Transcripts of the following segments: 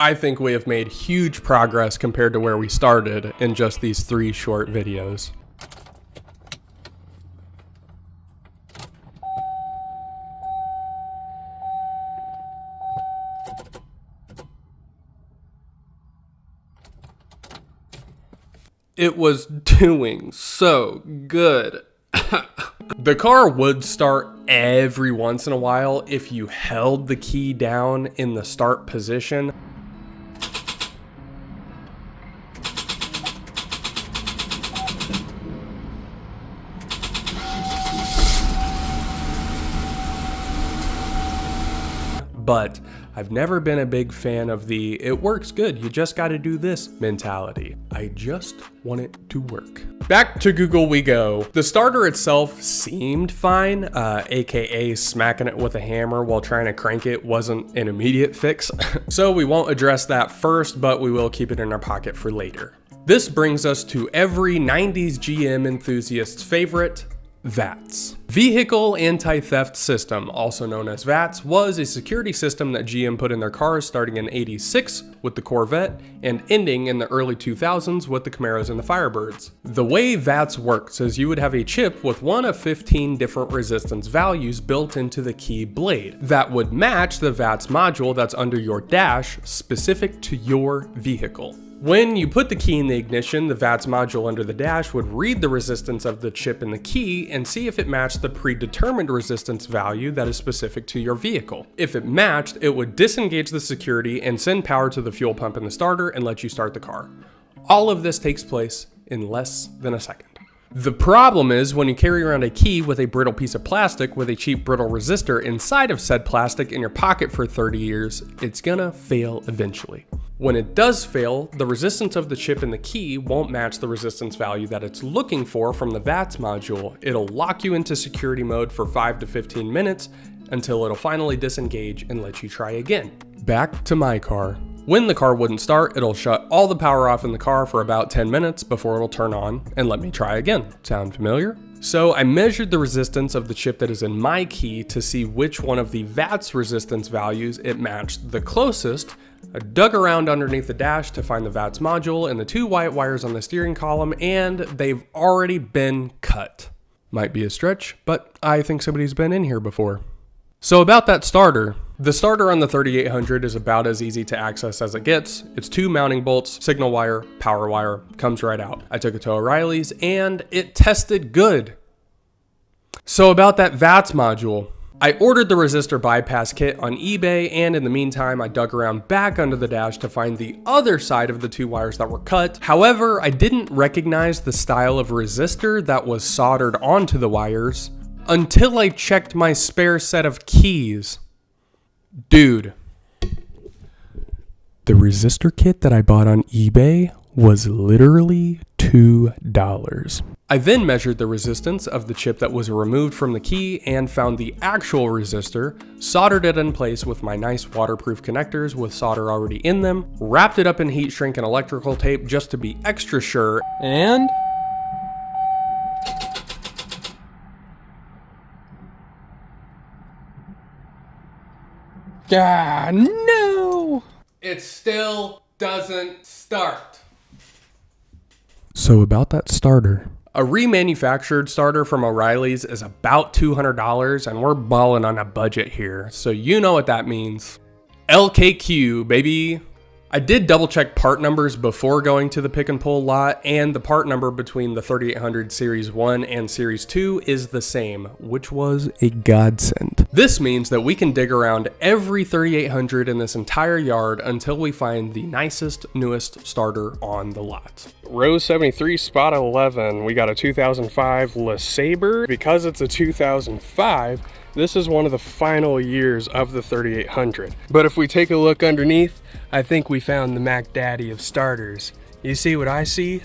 I think we have made huge progress compared to where we started in just these 3 short videos. It was doing so good. The car would start every once in a while if you held the key down in the start position. But I've never been a big fan of the "it works good, you just gotta do this" mentality. I just want it to work. Back to Google we go. The starter itself seemed fine, aka smacking it with a hammer while trying to crank it wasn't an immediate fix. So we won't address that first, but we will keep it in our pocket for later. This brings us to every 90s GM enthusiast's favorite, VATS. Vehicle Anti-Theft System, also known as VATS, was a security system that GM put in their cars starting in '86 with the Corvette and ending in the early 2000s with the Camaros and the Firebirds. The way VATS works is you would have a chip with one of 15 different resistance values built into the key blade that would match the VATS module that's under your dash specific to your vehicle. When you put the key in the ignition, the VATS module under the dash would read the resistance of the chip in the key and see if it matched the predetermined resistance value that is specific to your vehicle. If it matched, it would disengage the security and send power to the fuel pump in the starter and let you start the car. All of this takes place in less than a second. The problem is when you carry around a key with a brittle piece of plastic with a cheap brittle resistor inside of said plastic in your pocket for 30 years, it's gonna fail eventually. When it does fail, the resistance of the chip in the key won't match the resistance value that it's looking for from the VATS module. It'll lock you into security mode for 5 to 15 minutes until it'll finally disengage and let you try again. Back to my car. When the car wouldn't start, it'll shut all the power off in the car for about 10 minutes before it'll turn on and let me try again. Sound familiar? So I measured the resistance of the chip that is in my key to see which one of the VATS resistance values it matched the closest. I dug around underneath the dash to find the VATS module and the 2 white wires on the steering column, and they've already been cut. Might be a stretch, but I think somebody's been in here before. So about that starter. The starter on the 3800 is about as easy to access as it gets. It's 2 mounting bolts, signal wire, power wire, comes right out. I took it to O'Reilly's and it tested good. So about that VATS module. I ordered the resistor bypass kit on eBay, and in the meantime I dug around back under the dash to find the other side of the 2 wires that were cut. However, I didn't recognize the style of resistor that was soldered onto the wires until I checked my spare set of keys. Dude, the resistor kit that I bought on eBay was literally $2. I then measured the resistance of the chip that was removed from the key and found the actual resistor, soldered it in place with my nice waterproof connectors with solder already in them, wrapped it up in heat shrink and electrical tape just to be extra sure, and no! It still doesn't start. So about that starter. A remanufactured starter from O'Reilly's is about $200, and we're balling on a budget here, so you know what that means. LKQ, baby. I did double check part numbers before going to the pick and pull lot, and the part number between the 3800 Series 1 and Series 2 is the same, which was a godsend. This means that we can dig around every 3800 in this entire yard until we find the nicest, newest starter on the lot. Row 73, spot 11, we got a 2005 LeSabre. Because it's a 2005, this is one of the final years of the 3800. But if we take a look underneath, I think we found the Mac Daddy of starters. You see what I see?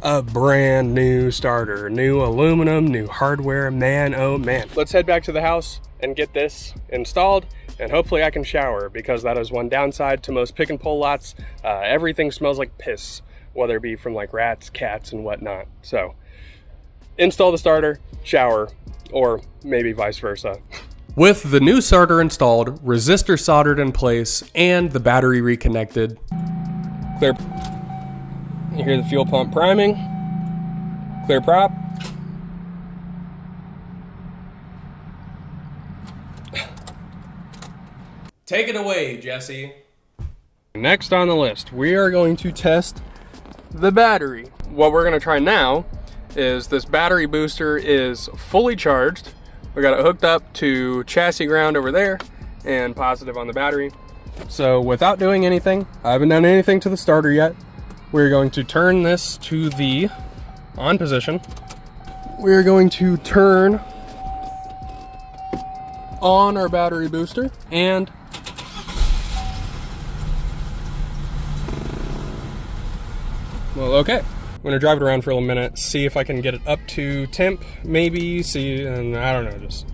A brand new starter, new aluminum, new hardware, man, oh man. Let's head back to the house and get this installed, and hopefully I can shower, because that is one downside to most pick and pull lots. Everything smells like piss, whether it be from like rats, cats, and whatnot. So install the starter, shower, or maybe vice versa. With the new starter installed, resistor soldered in place, and the battery reconnected. Clear. You hear the fuel pump priming. Clear prop. Take it away, Jesse. Next on the list, we are going to test the battery. What we're going to try now is this battery booster is fully charged. We got it hooked up to chassis ground over there and positive on the battery. So without doing anything, I haven't done anything to the starter yet. We're going to turn this to the on position. We're going to turn on our battery booster and well, okay. I'm gonna drive it around for a little minute, see if I can get it up to temp, maybe, see, and I don't know, just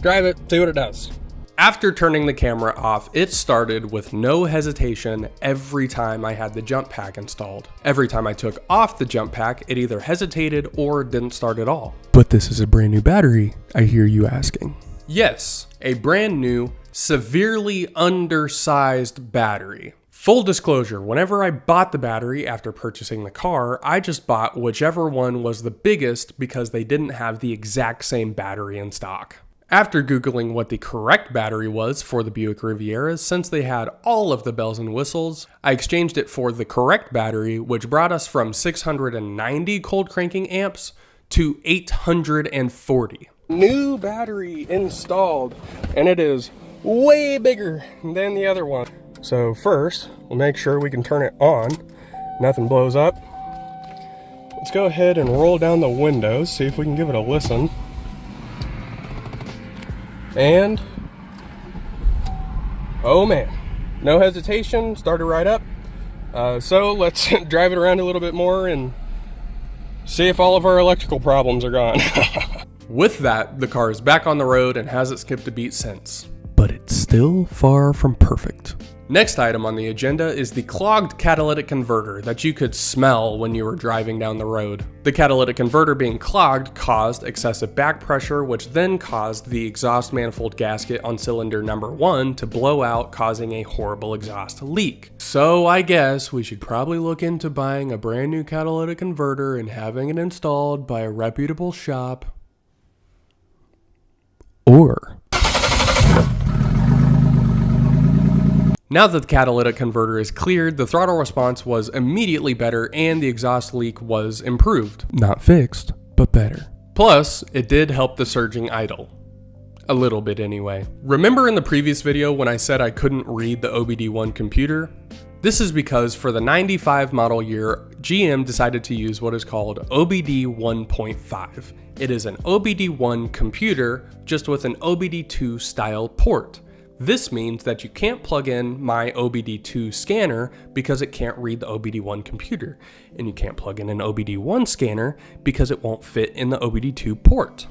drive it, see what it does. After turning the camera off, it started with no hesitation every time I had the jump pack installed. Every time I took off the jump pack, it either hesitated or didn't start at all. But this is a brand new battery, I hear you asking. Yes, a brand new, severely undersized battery. Full disclosure, whenever I bought the battery after purchasing the car, I just bought whichever one was the biggest because they didn't have the exact same battery in stock. After Googling what the correct battery was for the Buick Rivieras, since they had all of the bells and whistles, I exchanged it for the correct battery, which brought us from 690 cold cranking amps to 840. New battery installed, and it is way bigger than the other one. So first, we'll make sure we can turn it on. Nothing blows up. Let's go ahead and roll down the windows, see if we can give it a listen. And, oh man, no hesitation, started right up. So let's drive it around a little bit more and see if all of our electrical problems are gone. With that, the car is back on the road and hasn't skipped a beat since. But it's still far from perfect. Next item on the agenda is the clogged catalytic converter that you could smell when you were driving down the road. The catalytic converter being clogged caused excessive back pressure, which then caused the exhaust manifold gasket on cylinder number 1 to blow out, causing a horrible exhaust leak. So I guess we should probably look into buying a brand new catalytic converter and having it installed by a reputable shop. Or now that the catalytic converter is cleared, the throttle response was immediately better and the exhaust leak was improved. Not fixed, but better. Plus, it did help the surging idle. A little bit anyway. Remember in the previous video when I said I couldn't read the OBD-I computer? This is because for the 95 model year, GM decided to use what is called OBD 1.5. It is an OBD-I computer just with an OBD2 style port. This means that you can't plug in my OBD2 scanner because it can't read the OBD-I computer, and you can't plug in an OBD-I scanner because it won't fit in the OBD2 port.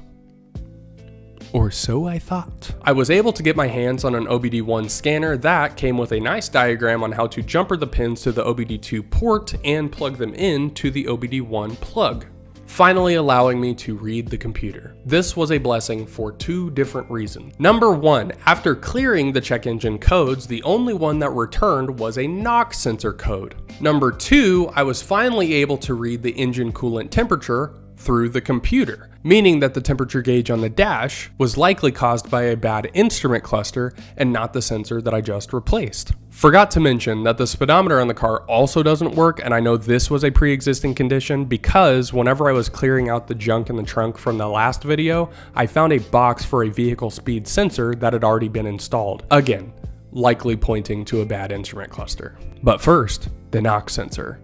Or so I thought. I was able to get my hands on an OBD-I scanner that came with a nice diagram on how to jumper the pins to the OBD2 port and plug them in to the OBD-I plug, finally allowing me to read the computer. This was a blessing for 2 different reasons. Number 1, after clearing the check engine codes, the only one that returned was a NOx sensor code. Number 2, I was finally able to read the engine coolant temperature through the computer, meaning that the temperature gauge on the dash was likely caused by a bad instrument cluster and not the sensor that I just replaced. Forgot to mention that the speedometer on the car also doesn't work, and I know this was a pre-existing condition because whenever I was clearing out the junk in the trunk from the last video, I found a box for a vehicle speed sensor that had already been installed. Again, likely pointing to a bad instrument cluster. But first, the NOx sensor.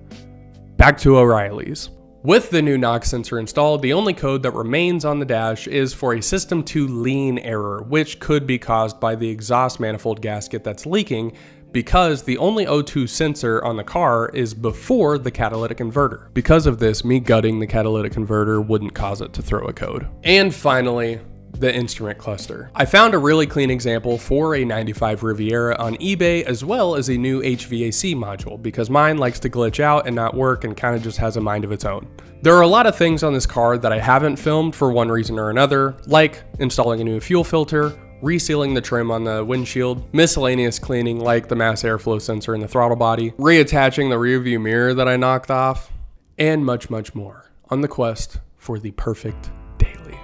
Back to O'Reilly's. With the new NOx sensor installed, the only code that remains on the dash is for a system to lean error, which could be caused by the exhaust manifold gasket that's leaking, because the only O2 sensor on the car is before the catalytic converter. Because of this, me gutting the catalytic converter wouldn't cause it to throw a code. And finally, the instrument cluster. I found a really clean example for a 95 Riviera on eBay, as well as a new HVAC module, because mine likes to glitch out and not work and kind of just has a mind of its own. There are a lot of things on this car that I haven't filmed for one reason or another, like installing a new fuel filter, resealing the trim on the windshield, miscellaneous cleaning like the mass airflow sensor in the throttle body, reattaching the rearview mirror that I knocked off, and much, much more on the quest for the perfect daily.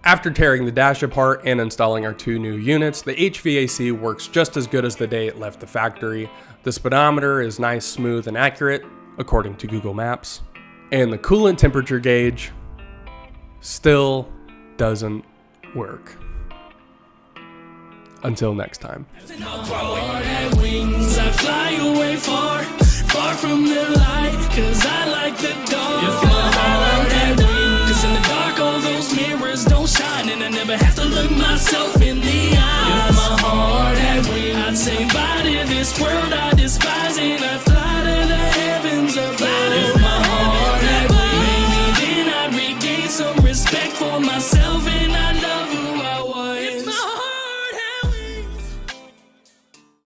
After tearing the dash apart and installing our 2 new units, the HVAC works just as good as the day it left the factory. The speedometer is nice, smooth, and accurate, according to Google Maps. And the coolant temperature gauge still doesn't work. Until next time. Far from the light, 'cause I like the dark. If my heart had wings, 'cause in the dark all those mirrors don't shine, and I never have to look myself in the eyes. If my heart had wings, I'd say bye to this world I despise, and I'd fly.